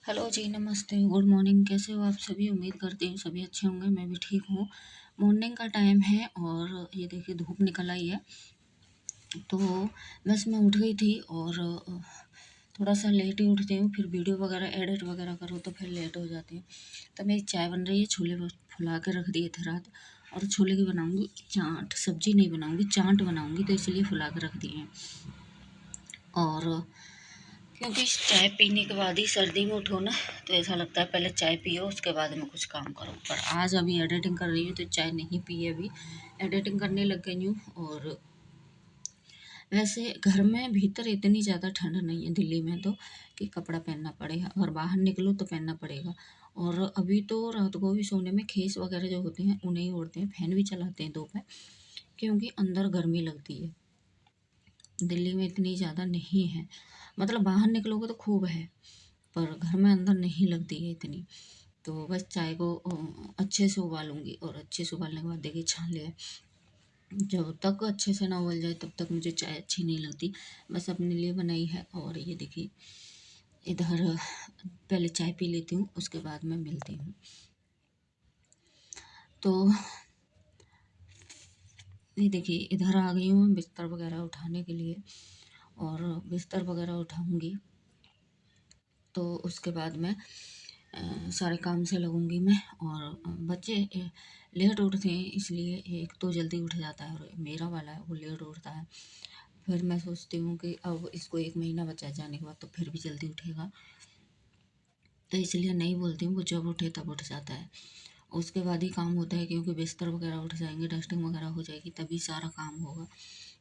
Hello जी, नमस्ते, good morning. कैसे हो आप सभी? उम्मीद करती हूँ सभी अच्छे होंगे। मैं भी ठीक हूँ। मॉर्निंग का टाइम है और ये देखिए धूप निकल आई है। तो बस मैं उठ गई थी और थोड़ा सा लेट ही उठती हूँ। फिर वीडियो वगैरह एडिट वगैरह करो तो फिर लेट हो जाती हूँ। तो मेरी चाय बन रही है। छोले फुला के रख दिए थे रात, और छोले की बनाऊँगी चाट। सब्जी नहीं बनाऊँगी, चाट बनाऊँगी, तो इसलिए फुला के रख दिए हैं। और क्योंकि चाय पीने के बाद ही सर्दी में उठो ना, तो ऐसा लगता है पहले चाय पियो उसके बाद में कुछ काम करो। पर आज अभी एडिटिंग कर रही हूँ तो चाय नहीं पी है, अभी एडिटिंग करने लग गई हूँ। और वैसे घर में भीतर इतनी ज़्यादा ठंड नहीं है दिल्ली में, तो कि कपड़ा पहनना पड़ेगा, अगर बाहर निकलो तो पहनना पड़ेगा। और अभी तो रात को भी सोने में खेस वगैरह जो होते हैं उन्हें ही ओढ़ते हैं, फैन भी चलाते हैं दोपहर, क्योंकि अंदर गर्मी लगती है। दिल्ली में इतनी ज़्यादा नहीं है, मतलब बाहर निकलोगे तो खूब है, पर घर में अंदर नहीं लगती है इतनी। तो बस चाय को अच्छे से उबालूंगी, और अच्छे से उबालने के बाद देखिए छान लिया। जब तक अच्छे से ना उबल जाए तब तक मुझे चाय अच्छी नहीं लगती। बस अपने लिए बनाई है। और ये देखिए इधर पहले चाय पी लेती हूँ, उसके बाद मैं मिलती हूँ। तो ये देखिए इधर आ गई हूँ बिस्तर वगैरह उठाने के लिए, और बिस्तर वगैरह उठाऊंगी तो उसके बाद मैं सारे काम से लगूंगी मैं। और बच्चे लेट उठते हैं, इसलिए एक तो जल्दी उठ जाता है और मेरा वाला है वो लेट उठता है। फिर मैं सोचती हूँ कि अब इसको 1 महीना बचा जाने के बाद तो फिर भी जल्दी उठेगा, तो इसलिए नहीं बोलती हूँ, वो जब उठे तब उठ जाता है। उसके बाद ही काम होता है, क्योंकि बिस्तर वगैरह उठ जाएंगे, डस्टिंग वगैरह हो जाएगी, तभी सारा काम होगा।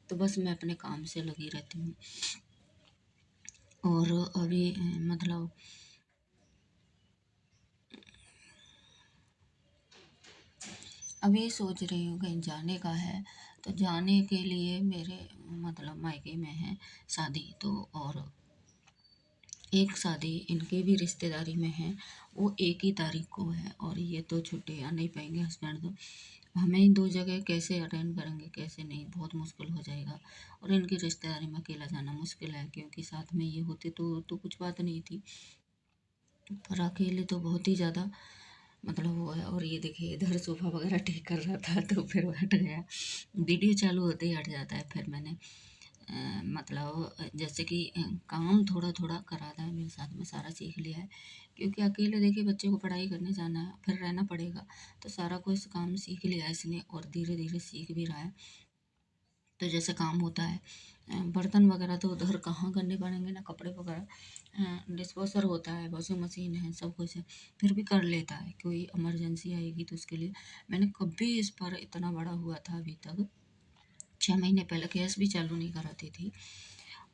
तो बस मैं अपने काम से लगी रहती हूँ। और अभी मतलब अभी सोच रही हूँ कहीं जाने का है, तो जाने के लिए मेरे मतलब मायके में है शादी, तो और एक शादी इनके भी रिश्तेदारी में है, वो 1 ही तारीख को है, और ये तो छुट्टी आ नहीं पाएंगे हस्बैंड, तो हमें इन 2 जगह कैसे अटेंड करेंगे, कैसे नहीं, बहुत मुश्किल हो जाएगा। और इनकी रिश्तेदारी में अकेला जाना मुश्किल है, क्योंकि साथ में ये होते तो कुछ बात नहीं थी, पर अकेले तो बहुत ही ज़्यादा मतलब वो है। और ये देखिए इधर सोफ़ा वगैरह ठीक कर रहा था तो फिर वो हट गया, वीडियो चालू होते ही हट जाता है। फिर मैंने मतलब जैसे कि काम थोड़ा थोड़ा करा था मेरे साथ में, सारा सीख लिया है, क्योंकि अकेले देखिए बच्चे को पढ़ाई करने जाना है, फिर रहना पड़ेगा, तो सारा कुछ काम सीख लिया है इसने, और धीरे धीरे सीख भी रहा है। तो जैसे काम होता है बर्तन वगैरह तो उधर कहाँ करने पड़ेंगे ना, कपड़े वगैरह डिस्पोजर होता है, वॉशिंग मशीन है, सब कुछ है, फिर भी कर लेता है। कोई इमरजेंसी आएगी तो उसके लिए मैंने कभी इस पर इतना बड़ा हुआ था अभी तक 6 महीने पहले गैस भी चालू नहीं कराती थी।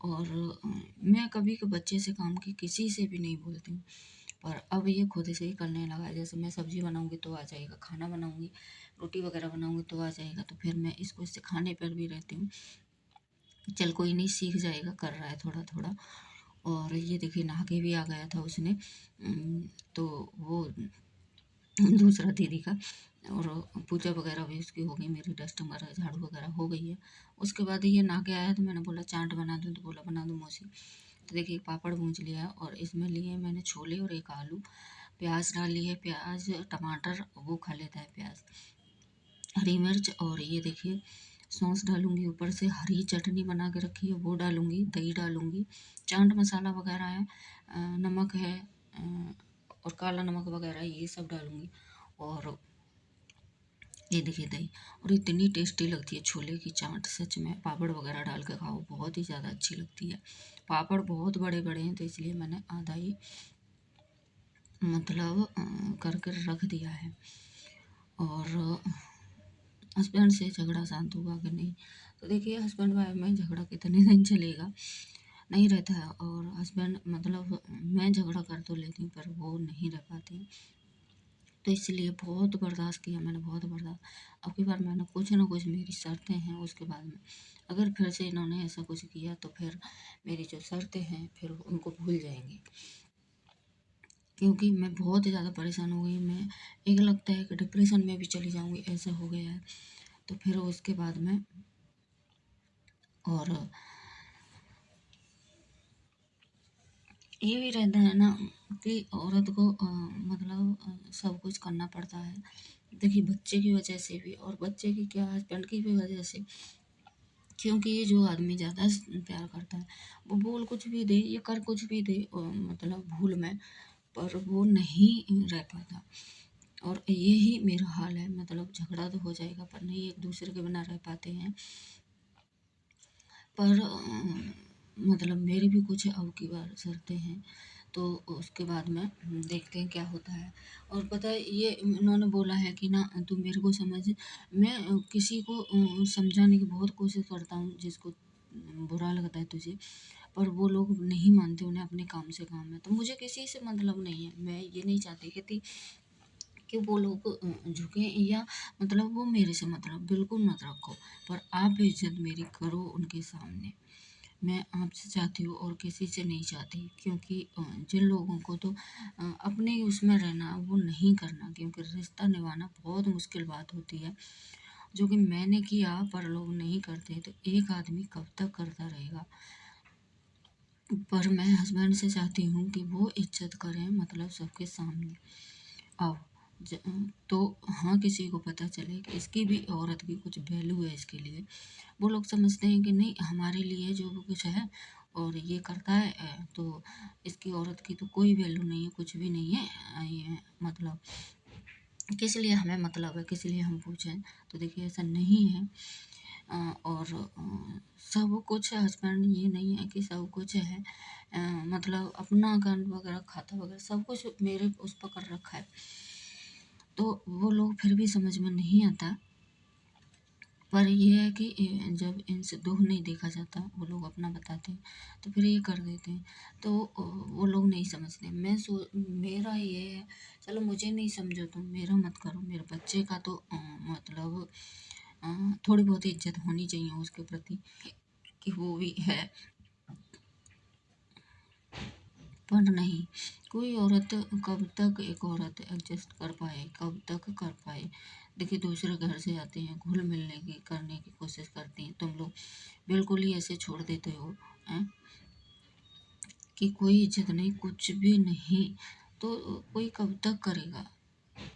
और मैं कभी के बच्चे से काम की किसी से भी नहीं बोलती हूँ, पर अब ये खुद से ही करने लगा है। जैसे मैं सब्जी बनाऊँगी तो आ जाएगा, खाना बनाऊँगी, रोटी वगैरह बनाऊँगी तो आ जाएगा, तो फिर मैं इसको सिखाने पर भी रहती हूँ। चल कोई नहीं, सीख जाएगा, कर रहा है थोड़ा थोड़ा। और ये देखिए नहा के भी आ गया था उसने, तो वो दूसरा दीदी का, और पूजा वगैरह भी उसकी हो गई, मेरी डस्ट वगैरह झाड़ू वगैरह हो गई है। उसके बाद ये नहा के आया तो मैंने बोला चाट बना दूँ, तो बोला बना दूँ मौसी। तो देखिए एक पापड़ भूंज लिया, और इसमें लिए मैंने छोले और एक आलू, प्याज डाल लिए, प्याज टमाटर वो खा लेता है प्याज, हरी मिर्च, और ये देखिए सॉस डालूंगी, ऊपर से हरी चटनी बना के रखी है वो डालूंगी, दही डालूंगी, चाट मसाला वगैरह है, नमक है, और काला नमक वगैरह ये सब डालूंगी। और ये देखिए दही, और इतनी टेस्टी लगती है छोले की चाट, सच में पापड़ वगैरह डाल के खाओ, बहुत ही ज़्यादा अच्छी लगती है। पापड़ बहुत बड़े बड़े हैं, तो इसलिए मैंने आधा ही मतलब करके रख दिया है। और हस्बैंड से झगड़ा शांत हुआ कि नहीं, तो देखिए हस्बैंड वाइफ में झगड़ा कितने दिन चलेगा, नहीं रहता है। और हस्बैंड मतलब मैं झगड़ा कर तो लेती हूँ पर वो नहीं रह पाती, तो इसलिए बहुत बर्दाश्त किया मैंने, बहुत बर्दाश्त। अब की बार मैंने कुछ ना कुछ मेरी शर्तें हैं, उसके बाद में अगर फिर से इन्होंने ऐसा कुछ किया तो फिर मेरी जो शर्तें हैं फिर उनको भूल जाएंगे, क्योंकि मैं बहुत ही ज़्यादा परेशान हो गई। मैं एक लगता है कि डिप्रेशन में भी चली जाऊँगी, ऐसा हो गया है। तो फिर उसके बाद में और ये भी रहता है ना कि औरत को सब कुछ करना पड़ता है। देखिए बच्चे की वजह से भी, और बच्चे की क्या, हस्बैंड की भी वजह से। क्योंकि ये जो आदमी ज़्यादा प्यार करता है, वो बोल कुछ भी दे या कर कुछ भी दे, भूल में, पर वो नहीं रह पाता। और यही मेरा हाल है, झगड़ा तो हो जाएगा पर नहीं एक दूसरे के बिना रह पाते हैं। पर मेरी भी कुछ अब की बार शर्तें हैं, तो उसके बाद में देखते हैं क्या होता है। और पता है ये उन्होंने बोला है कि ना तू मेरे को समझ। मैं किसी को समझाने की बहुत कोशिश करता हूँ जिसको बुरा लगता है तुझे, पर वो लोग नहीं मानते, उन्हें अपने काम से काम है। तो मुझे किसी से मतलब नहीं है, मैं ये नहीं चाहती कि वो लोग झुकें, या वो मेरे से बिल्कुल मत रखो, पर आप इज़्ज़त मेरी करो उनके सामने। मैं आपसे चाहती हूँ और किसी से नहीं चाहती, क्योंकि जिन लोगों को तो अपने ही उसमें रहना वो नहीं करना, क्योंकि रिश्ता निभाना बहुत मुश्किल बात होती है, जो कि मैंने किया पर लोग नहीं करते, तो एक आदमी कब तक करता रहेगा। पर मैं हस्बैंड से चाहती हूँ कि वो इज्जत करें, सबके सामने। अब ज तो हाँ, किसी को पता चले कि इसकी भी, औरत की कुछ वैल्यू है इसके लिए। वो लोग समझते हैं कि नहीं हमारे लिए जो वो कुछ है और ये करता है, तो इसकी, औरत की तो कोई वैल्यू नहीं है, कुछ भी नहीं है। ये किस लिए हमें है, किस लिए हम पूछें। तो देखिए ऐसा नहीं है। और सब कुछ हस्बैंड, ये नहीं है कि सब कुछ है, अपना अकाउंट वगैरह, खाता वगैरह सब कुछ मेरे उस पर कर रखा है। तो वो लोग फिर भी समझ में नहीं आता। पर ये है कि जब इनसे दुःख नहीं देखा जाता, वो लोग अपना बताते हैं, तो फिर ये कर देते हैं। तो वो लोग नहीं समझते। मेरा ये है, चलो मुझे नहीं समझो तुम, मेरा मत करो, मेरे बच्चे का तो थोड़ी बहुत इज्जत होनी चाहिए उसके प्रति, कि वो भी है। पर नहीं, कोई औरत कब तक एक औरत एडजस्ट कर पाए, कब तक कर पाए। देखिए दूसरे घर से आते हैं, घुल मिलने की करने की कोशिश करती हैं, तुम लोग बिल्कुल ही ऐसे छोड़ देते हो हैं कि कोई इज्जत नहीं, कुछ भी नहीं। तो कोई कब तक करेगा।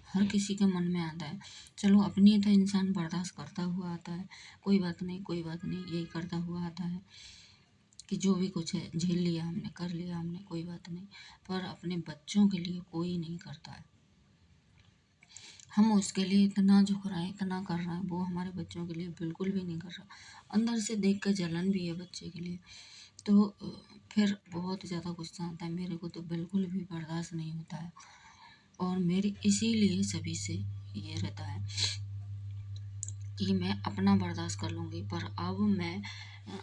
हर किसी के मन में आता है, चलो अपनी तो इंसान बर्दाश्त करता हुआ आता है, कोई बात नहीं, कोई बात नहीं, यही करता हुआ आता है कि जो भी कुछ है झेल लिया हमने, कर लिया हमने, कोई बात नहीं। पर अपने बच्चों के लिए कोई नहीं करता है। हम उसके लिए इतना झुक रहे हैं, इतना कर रहे हैं, वो हमारे बच्चों के लिए बिल्कुल भी नहीं कर रहा। अंदर से देख कर जलन भी है बच्चे के लिए। तो फिर बहुत ज़्यादा गुस्सा आता है, मेरे को तो बिल्कुल भी बर्दाश्त नहीं होता है। और मेरी इसीलिए सभी से ये रहता है कि मैं अपना बर्दाश्त कर लूँगी, पर अब मैं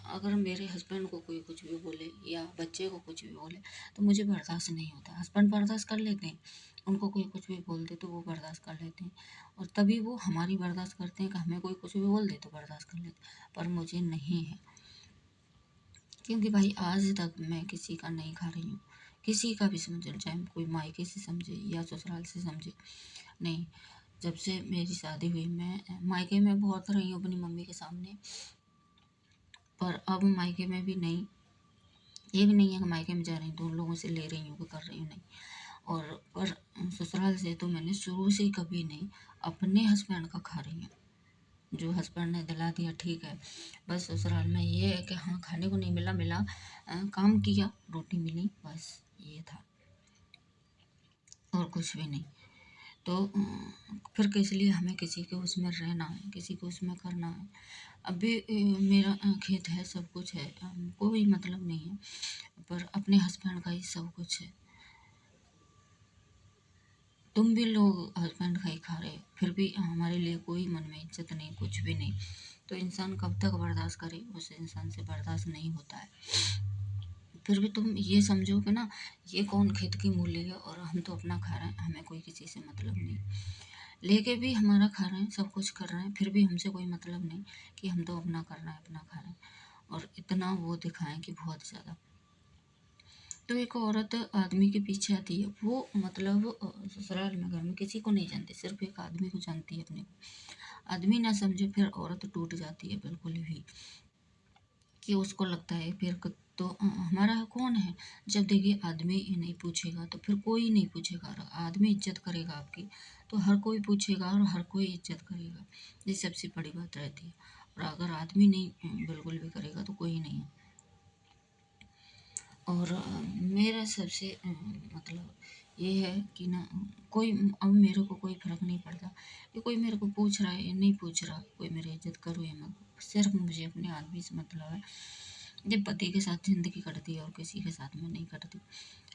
अगर मेरे हस्बैंड को कोई कुछ भी बोले या बच्चे को कुछ भी बोले, तो मुझे बर्दाश्त नहीं होता। हस्बैंड बर्दाश्त कर लेते हैं, उनको कोई कुछ भी बोल दे तो वो बर्दाश्त कर लेते हैं, और तभी वो हमारी बर्दाश्त करते हैं कि हमें कोई कुछ भी बोल दे तो बर्दाश्त कर लेते हैं, पर मुझे नहीं है। क्योंकि भाई आज तक मैं किसी का नहीं खा रही हूँ, किसी का भी समझ लो, चाहे कोई मायके से समझे या ससुराल से समझे, नहीं। जब से मेरी शादी हुई, मैं मायके में बहुत रही हूँ अपनी मम्मी के सामने, पर अब मायके में भी नहीं। ये भी नहीं है कि मायके में जा रही हूँ तो उन लोगों से ले रही हूँ कि कर रही हूँ, नहीं। और पर ससुराल से तो मैंने शुरू से ही कभी नहीं, अपने हस्बैंड का खा रही हूँ। जो हस्बैंड ने दिला दिया ठीक है। बस ससुराल में ये है कि हाँ, खाने को नहीं मिला, काम किया, रोटी मिली, बस ये था, और कुछ भी नहीं। तो फिर किस लिए हमें किसी के उसमें रहना है, किसी को उसमें करना है। अभी मेरा खेत है, सब कुछ है, कोई मतलब नहीं है, पर अपने हस्बैंड का ही सब कुछ है। तुम भी लोग हस्बैंड का ही खा रहे, फिर भी हमारे लिए कोई मन में इज्जत नहीं, कुछ भी नहीं। तो इंसान कब तक बर्दाश्त करे, उस इंसान से बर्दाश्त नहीं होता है। फिर भी तुम ये समझो कि ना, ये कौन खेत की मूली है, और हम तो अपना खा रहे हैं, हमें कोई किसी से मतलब नहीं। लेके भी हमारा खा रहे हैं, सब कुछ कर रहे हैं, फिर भी हमसे कोई मतलब नहीं, कि हम तो अपना कर रहे हैं, अपना खा रहे हैं, और इतना वो दिखाएं कि बहुत ज़्यादा। तो एक औरत आदमी के पीछे आती है, वो ससुराल में, घर में किसी को नहीं जानती, सिर्फ एक आदमी को जानती है अपने को। आदमी ना समझे, फिर औरत टूट जाती है बिल्कुल भी, कि उसको लगता है फिर तो हमारा कौन है? जब देखिए आदमी नहीं पूछेगा तो फिर कोई नहीं पूछेगा, और आदमी इज्जत करेगा आपकी तो हर कोई पूछेगा और हर कोई इज्जत करेगा। ये सबसे बड़ी बात रहती है। और अगर आदमी नहीं बिल्कुल भी करेगा तो कोई नहीं है। और मेरा सबसे मतलब ये है कि ना, कोई अब मेरे को कोई फ़र्क नहीं पड़ता कि कोई मेरे को पूछ रहा है या नहीं पूछ रहा, कोई मेरी इज़्ज़त करो या मत। सिर्फ़ मुझे अपने आदमी से मतलब है। जब पति के साथ ज़िंदगी कटती है और किसी के साथ में नहीं कटती।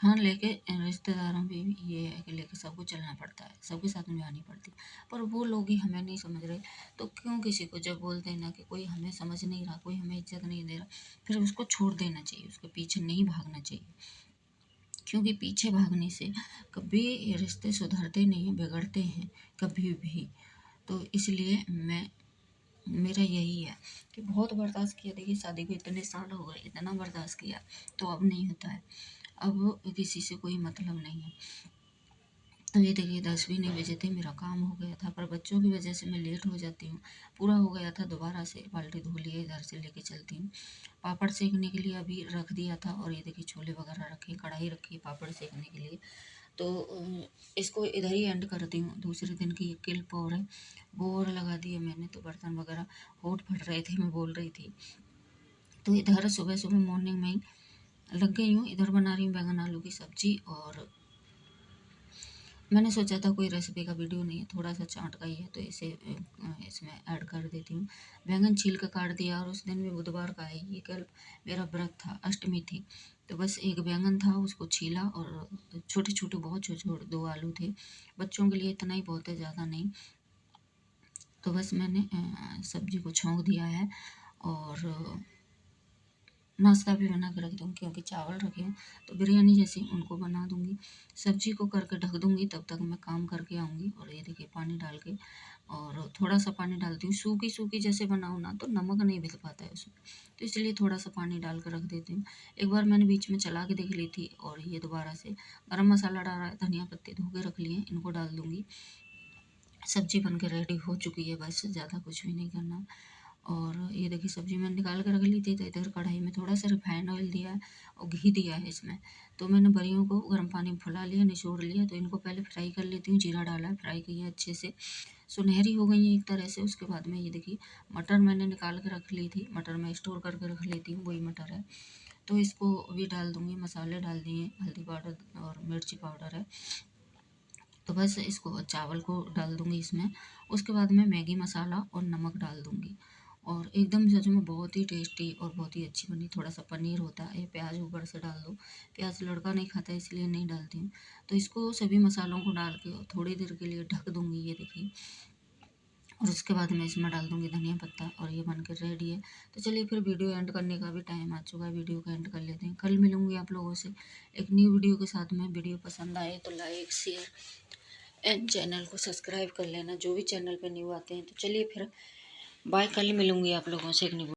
हाँ, लेके रिश्तेदारों में भी ये है कि लेके सबको चलना पड़ता है, सबके साथ निभानी पड़ती है। पर वो लोग ही हमें नहीं समझ रहे, तो क्यों किसी को जब बोलते हैं ना कि कोई हमें समझ नहीं रहा, कोई हमें इज़्ज़त नहीं दे रहा, फिर उसको छोड़ देना चाहिए, उसके पीछे नहीं भागना चाहिए। क्योंकि पीछे भागने से कभी रिश्ते सुधरते नहीं हैं, बिगड़ते हैं कभी भी। तो इसलिए मेरा यही है कि बहुत बर्दाश्त किया। देखिए शादी को इतने साल हो गए, इतना बर्दाश्त किया, तो अब नहीं होता है। अब किसी से कोई मतलब नहीं है। तो ये देखिए 10 भी नहीं बजे थे, मेरा काम हो गया था, पर बच्चों की वजह से मैं लेट हो जाती हूँ। पूरा हो गया था, दोबारा से बाल्टी धो लिए, इधर से लेके चलती हूँ। पापड़ सेकने के लिए अभी रख दिया था, और ये देखिए छोले वगैरह रखे, कढ़ाई रखी पापड़ सेकने के लिए। तो इसको इधर ही एंड करती हूँ। दूसरे दिन की एक क्लिप और है, वो और लगा दी है मैंने। तो बर्तन वगैरह होठ फट रहे थे, मैं बोल रही थी। तो इधर सुबह सुबह मॉर्निंग में ही लग गई हूँ। इधर बना रही हूँ बैंगन आलू की सब्जी, और मैंने सोचा था कोई रेसिपी का वीडियो नहीं है, थोड़ा सा चाट का ही है, तो इसे इसमें ऐड कर देती हूँ। बैंगन छील कर काट दिया, और उस दिन भी बुधवार का है, ये कल मेरा व्रत था, अष्टमी थी। तो बस एक बैंगन था, उसको छीला, और छोटे छोटे, बहुत छोटे छोटे 2 आलू थे। बच्चों के लिए इतना ही बहुत है, ज़्यादा नहीं। तो बस मैंने सब्जी को छौंक दिया है, और नाश्ता भी बना के रख दूँगी, क्योंकि चावल रखे हैं तो बिरयानी जैसी उनको बना दूँगी। सब्जी को करके ढक दूँगी, तब तक मैं काम करके आऊँगी। और ये देखिए पानी डाल के, और थोड़ा-सा पानी डालती हूँ। सूखी-सूखी जैसे बनाऊँ ना तो नमक नहीं मिल पाता है उसमें, तो इसलिए थोड़ा-सा पानी डाल के रख देती हूँ। एक बार मैंने बीच में चला के देख ली थी, और ये दोबारा से गरम मसाला डाला है, धनिया पत्ते धो के रख लिए, इनको डाल दूँगी। सब्जी बन के रेडी हो चुकी है, बस ज़्यादा कुछ भी नहीं करना। और ये देखिए सब्जी मैंने निकाल के रख ली थी, तो इधर कढ़ाई में थोड़ा सा रिफाइंड ऑयल दिया है और घी दिया है इसमें। तो मैंने बड़ियों को गर्म पानी में फुला लिया, निचोड़ लिया। तो इनको पहले फ्राई कर लेती हूँ, जीरा डाला है, फ्राई की है अच्छे से, सुनहरी हो गई है एक तरह से। उसके बाद में ये देखिए मटर मैंने निकाल के रख ली थी, मटर मैं स्टोर करके रख लेती हूँ, वही मटर है। तो इसको भी डाल दूँगी, मसाले डाल दिए, हल्दी पाउडर और मिर्ची पाउडर है। तो बस इसको, चावल को डाल दूँगी इसमें। उसके बाद में मैगी मसाला और नमक डाल दूँगी, और एकदम सच में बहुत ही टेस्टी और बहुत ही अच्छी बनी। थोड़ा सा पनीर होता है, प्याज ऊपर से डाल दो। प्याज लड़का नहीं खाता इसलिए नहीं डालती हूँ। तो इसको सभी मसालों को डाल के थोड़ी देर के लिए ढक दूँगी, ये देखिए। और उसके बाद मैं इसमें डाल दूँगी धनिया पत्ता, और ये बनकर रेडी है। तो चलिए फिर वीडियो एंड करने का भी टाइम आ चुका है, वीडियो को एंड कर लेते हैं। कल मिलूँगी आप लोगों से एक न्यू वीडियो के साथ में। वीडियो पसंद आए तो लाइक, शेयर एंड चैनल को सब्सक्राइब कर लेना, जो भी चैनल पे न्यू आते हैं। तो चलिए फिर बाय, कल मिलूँगी आप लोगों से एक न्यू